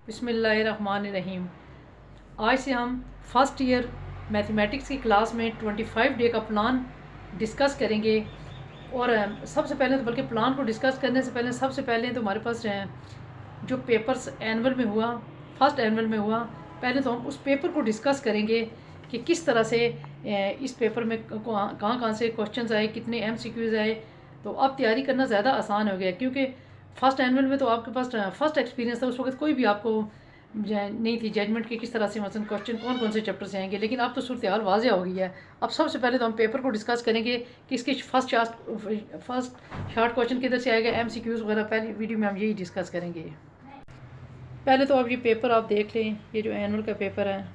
बिस्मिल्लाहिर्रहमानिर्रहीम। आज से हम फर्स्ट ईयर मैथमेटिक्स की क्लास में 25 डे का प्लान डिस्कस करेंगे। और सबसे पहले तो बल्कि प्लान को डिस्कस करने से पहले सबसे पहले तो हमारे पास जो पेपर्स एनुअल में हुआ, फर्स्ट एनुअल में हुआ, पहले तो हम उस पेपर को डिस्कस करेंगे कि किस तरह से इस पेपर में कहाँ कहाँ से क्वेश्चंस आए, कितने एमसीक्यूज़ आए। तो अब तैयारी करना ज़्यादा आसान हो गया, क्योंकि फ़र्स्ट एनुअल में तो आपके पास फर्स्ट एक्सपीरियंस था, उस वक्त कोई भी आपको नहीं थी जजमेंट की किस तरह से मतलब क्वेश्चन कौन कौन से चैप्टर से आएंगे। लेकिन अब तो सूरत हाल वाज़ेह हो गई है। अब सबसे पहले तो हम पेपर को डिस्कस करेंगे कि इसके फर्स्ट शार्ट क्वेश्चन किधर से आएगा, एमसीक्यूज़ वगैरह पहली वीडियो में हम यही डिस्कस करेंगे। पहले तो अब ये पेपर आप देख लें, ये जो एनुअल का पेपर है,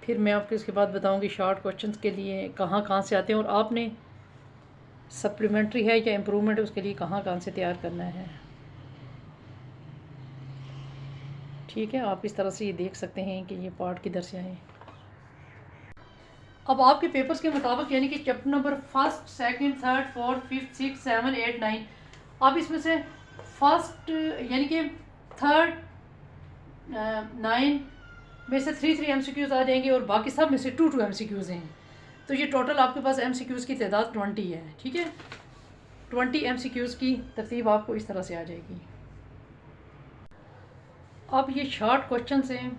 फिर मैं आपको इसके बाद बताऊंगी शॉर्ट क्वेश्चंस के लिए कहाँ कहाँ से आते हैं और आपने सप्लीमेंट्री है या इम्प्रूवमेंट है उसके लिए कहाँ कहाँ से तैयार करना है। ठीक है, आप इस तरह से ये देख सकते हैं कि ये पार्ट किधर से आए। अब आपके पेपर्स के मुताबिक यानी कि chapter number first, second, third, fourth, fifth, six, seven, eight, nine, अब इसमें से फर्स्ट यानी कि थर्ड, नाइन में से थ्री एमसीक्यूज़ आ जाएंगे और बाकी सब में से टू एमसीक्यूज़ हैं। तो ये टोटल आपके पास एमसीक्यूज़ की तादाद 20 है। ठीक है, 20 एमसीक्यूज़ की तरतीब आपको इस तरह से आ जाएगी। अब ये शॉर्ट क्वेश्चन हैं।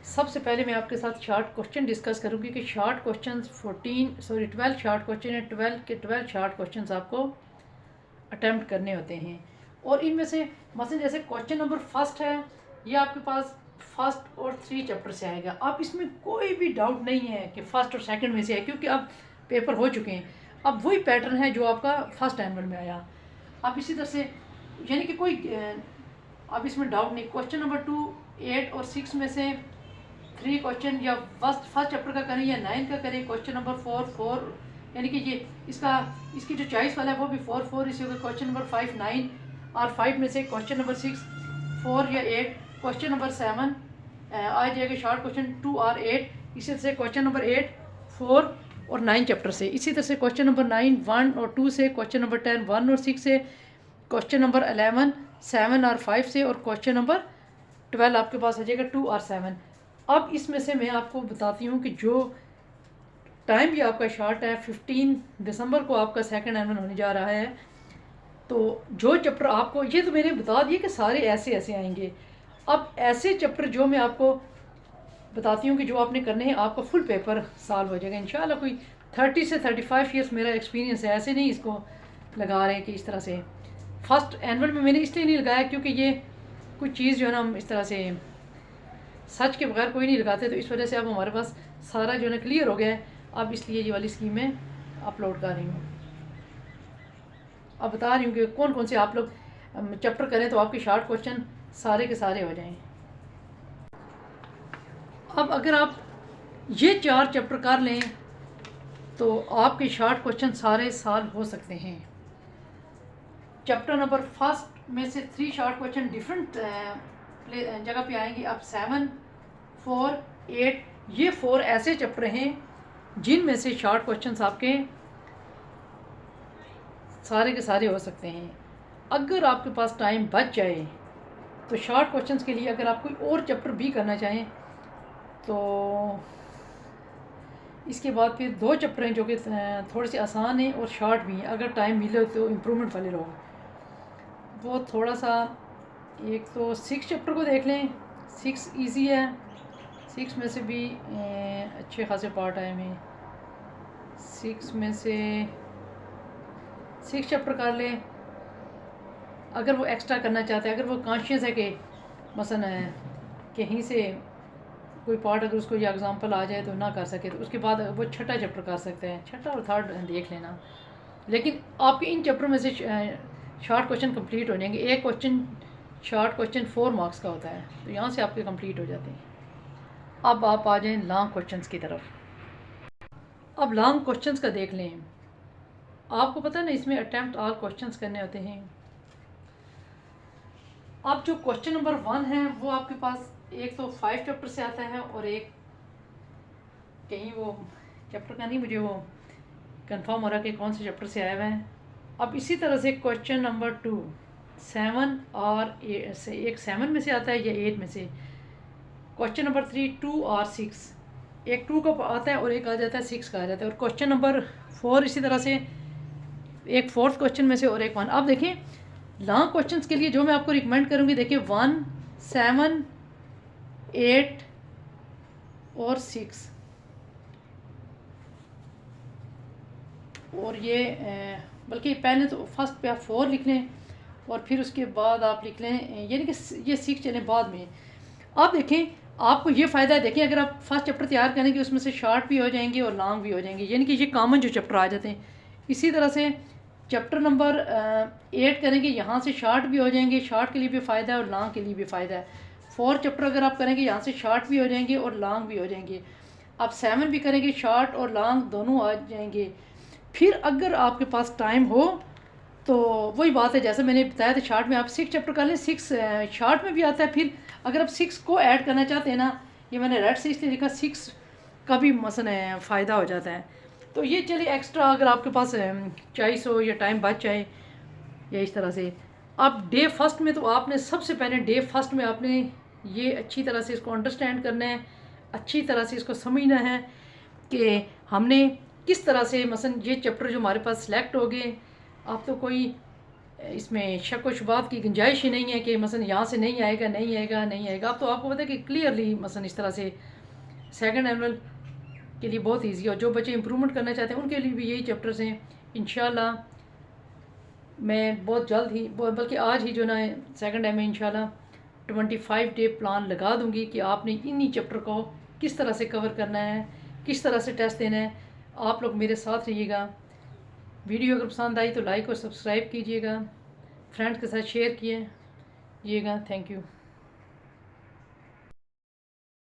सबसे पहले मैं आपके साथ शॉर्ट क्वेश्चन डिस्कस करूँगी कि शॉर्ट क्वेश्चन 12 शॉर्ट क्वेश्चन है। 12 शॉर्ट क्वेश्चन आपको अटैम्प्ट करने होते हैं। और इनमें से मसलन जैसे क्वेश्चन नंबर फर्स्ट है, ये आपके पास फर्स्ट और 3 चैप्टर से आएगा। अब इसमें कोई भी डाउट नहीं है कि फर्स्ट और सेकंड में से है, क्योंकि अब पेपर हो चुके हैं। अब वही पैटर्न है जो आपका फर्स्ट एनुअल में आया। अब इसी तरह से यानी कि कोई अब इसमें डाउट नहीं। क्वेश्चन नंबर 2, 8 और 6 में से 3 क्वेश्चन या फर्स्ट चैप्टर का करें या 9 का करें। क्वेश्चन नंबर 4 यानी कि ये इसकी जो चॉइस वाला है वो भी 4 इसी होगा। क्वेश्चन नंबर 5 9 और 5 में से क्वेश्चन नंबर 6 4 या 8। क्वेश्चन नंबर 7 आ जाएगा शॉर्ट क्वेश्चन 2 और 8। इसी तरह से क्वेश्चन नंबर 8 4 और 9 चैप्टर से। इसी तरह से क्वेश्चन नंबर 9 1 और 2 से। क्वेश्चन नंबर 10 1 और 6 से। क्वेश्चन नंबर 11 7 और 5 से। और क्वेश्चन नंबर 12 आपके पास आ जाएगा 2 और 7। अब इसमें से मैं आपको बताती हूँ कि जो टाइम भी आपका शॉर्ट है, 15 दिसंबर को आपका सेकंड एनुअल होने जा रहा है। तो जो चैप्टर आपको, ये तो मैंने बता दिया कि सारे ऐसे ऐसे आएंगे। अब ऐसे चैप्टर जो मैं आपको बताती हूँ कि जो आपने करने हैं, आपका फुल पेपर सॉल्व हो जाएगा इंशाल्लाह। कोई 30 से 35 ईयर्स मेरा एक्सपीरियंस है, ऐसे नहीं इसको लगा रहे हैं कि इस तरह से। फर्स्ट एनुअल में मैंने इसलिए नहीं लगाया क्योंकि ये कुछ चीज़ जो है ना हम इस तरह से सच के बगैर कोई नहीं लगाते, तो इस वजह से अब हमारे पास सारा जो है ना क्लियर हो गया है। अब इसलिए ये वाली स्कीम मैं अपलोड कर रही हूँ। अब बता रही हूँ कि कौन कौन से आप लोग चैप्टर करें तो आपके शॉर्ट क्वेश्चन सारे के सारे हो जाएं। अब अगर आप ये 4 चैप्टर कर लें तो आपके शॉर्ट क्वेश्चन सारे सॉल्व हो सकते हैं। चैप्टर नंबर फर्स्ट में से 3 शॉर्ट क्वेश्चन डिफरेंट जगह पे आएंगे। अब 7 4 8 ये 4 ऐसे चैप्टर हैं जिनमें से शॉर्ट क्वेश्चंस आपके सारे के सारे हो सकते हैं। अगर आपके पास टाइम बच जाए तो शॉर्ट क्वेश्चंस के लिए अगर आप कोई और चैप्टर भी करना चाहें तो इसके बाद फिर 2 चैप्टर हैं जो कि थोड़े से आसान हैं और शॉर्ट भी हैं। अगर टाइम मिले तो इम्प्रूवमेंट वाले लोग वो थोड़ा सा, एक तो 6 चैप्टर को देख लें, 6 इजी है। 6 में से भी अच्छे खासे पार्ट आए हैं। 6 में से 6 चैप्टर कर लें। अगर वो एक्स्ट्रा करना चाहते हैं, अगर वो कॉन्शियस है कि मसलन कहीं से कोई पार्ट अगर उसको या एग्जांपल आ जाए तो ना कर सके, तो उसके बाद वो छठा चैप्टर कर सकते हैं। छठा और थर्ड देख लेना। लेकिन आपके इन चैप्टर में से शॉर्ट क्वेश्चन कंप्लीट हो जाएंगे। एक क्वेश्चन शॉर्ट क्वेश्चन 4 मार्क्स का होता है, तो यहाँ से आपके कंप्लीट हो जाते हैं। अब आप आ जाएं लॉन्ग क्वेश्चंस की तरफ। अब लॉन्ग क्वेश्चंस का देख लें। आपको पता है ना, इसमें अटैम्प्ट ऑल क्वेश्चंस करने होते हैं। अब जो क्वेश्चन नंबर 1 है वो आपके पास एक तो 5 चैप्टर से आता है और एक कहीं वो चैप्टर का नहीं मुझे वो कंफर्म हो रहा कि कौन से चैप्टर से आया हुआ है। अब इसी तरह से क्वेश्चन नंबर 2 7 और से एक 7 में से आता है या 8 में से। क्वेश्चन नंबर 3 2 और 6, एक 2 का आता है और एक आ जाता है 6 का आ जाता है। और क्वेश्चन नंबर 4 इसी तरह से एक 4th क्वेश्चन में से और एक 1। अब देखिए लॉन्ग क्वेश्चंस के लिए जो मैं आपको रिकमेंड करूँगी, देखिए 1 7 8 और 6, और ये बल्कि पहले तो फर्स्ट पे आप 4 लिख लें और फिर उसके बाद आप लिख लें, यानी कि ये 6 चलें बाद में। अब देखें आपको ये फ़ायदा है, देखें अगर आप फर्स्ट चैप्टर तैयार करेंगे उसमें से शॉर्ट भी हो जाएंगे और लॉन्ग भी हो जाएंगे, यानी कि ये कॉमन जो चैप्टर आ जाते हैं। इसी तरह से चैप्टर नंबर 8 करेंगे, यहाँ से शॉर्ट भी हो जाएंगे, शॉर्ट के लिए भी फ़ायदा है और लॉन्ग के लिए भी फ़ायदा है। 4 चैप्टर अगर आप करेंगे यहाँ से शॉर्ट भी हो जाएंगे और लॉन्ग भी हो जाएंगे। आप 7 भी करेंगे, शॉर्ट और लॉन्ग दोनों आ जाएंगे। फिर अगर आपके पास टाइम हो तो वही बात है, जैसे मैंने बताया था शॉर्ट में आप 6 चैप्टर कर लें, 6 शॉर्ट में भी आता है। फिर अगर आप 6 को ऐड करना चाहते हैं ना, ये मैंने रेड से इसलिए लिखा 6 का भी मसलन फ़ायदा हो जाता है। तो ये चलिए एक्स्ट्रा अगर आपके पास चॉइस हो या टाइम बच जाए या इस तरह से। अब डे फर्स्ट में तो आपने सबसे पहले डे फर्स्ट में आपने ये अच्छी तरह से इसको अंडरस्टैंड करना है, अच्छी तरह से इसको समझना है कि हमने किस तरह से मसलन ये चैप्टर जो हमारे पास सिलेक्ट हो गए। अब तो कोई इसमें शक व शुबात की गुंजाइश ही नहीं है कि मसलन यहाँ से नहीं आएगा नहीं आएगा नहीं आएगा। अब तो आपको पता है कि क्लियरली मसलन इस तरह से सेकंड एनुअल के लिए बहुत इजी है, और जो बच्चे इंप्रूवमेंट करना चाहते हैं उनके लिए भी यही चैप्टर्स हैं। इंशाल्लाह मैं बहुत जल्द ही, बल्कि आज ही जो ना सेकंड एम में इंशाल्लाह 25 डे प्लान लगा दूंगी कि आपने इन्हीं चैप्टर को किस तरह से कवर करना है, किस तरह से टेस्ट देना है। आप लोग मेरे साथ रहिएगा। वीडियो अगर पसंद आई तो लाइक और सब्सक्राइब कीजिएगा, फ्रेंड्स के साथ शेयर कीजिएगा। Thank you.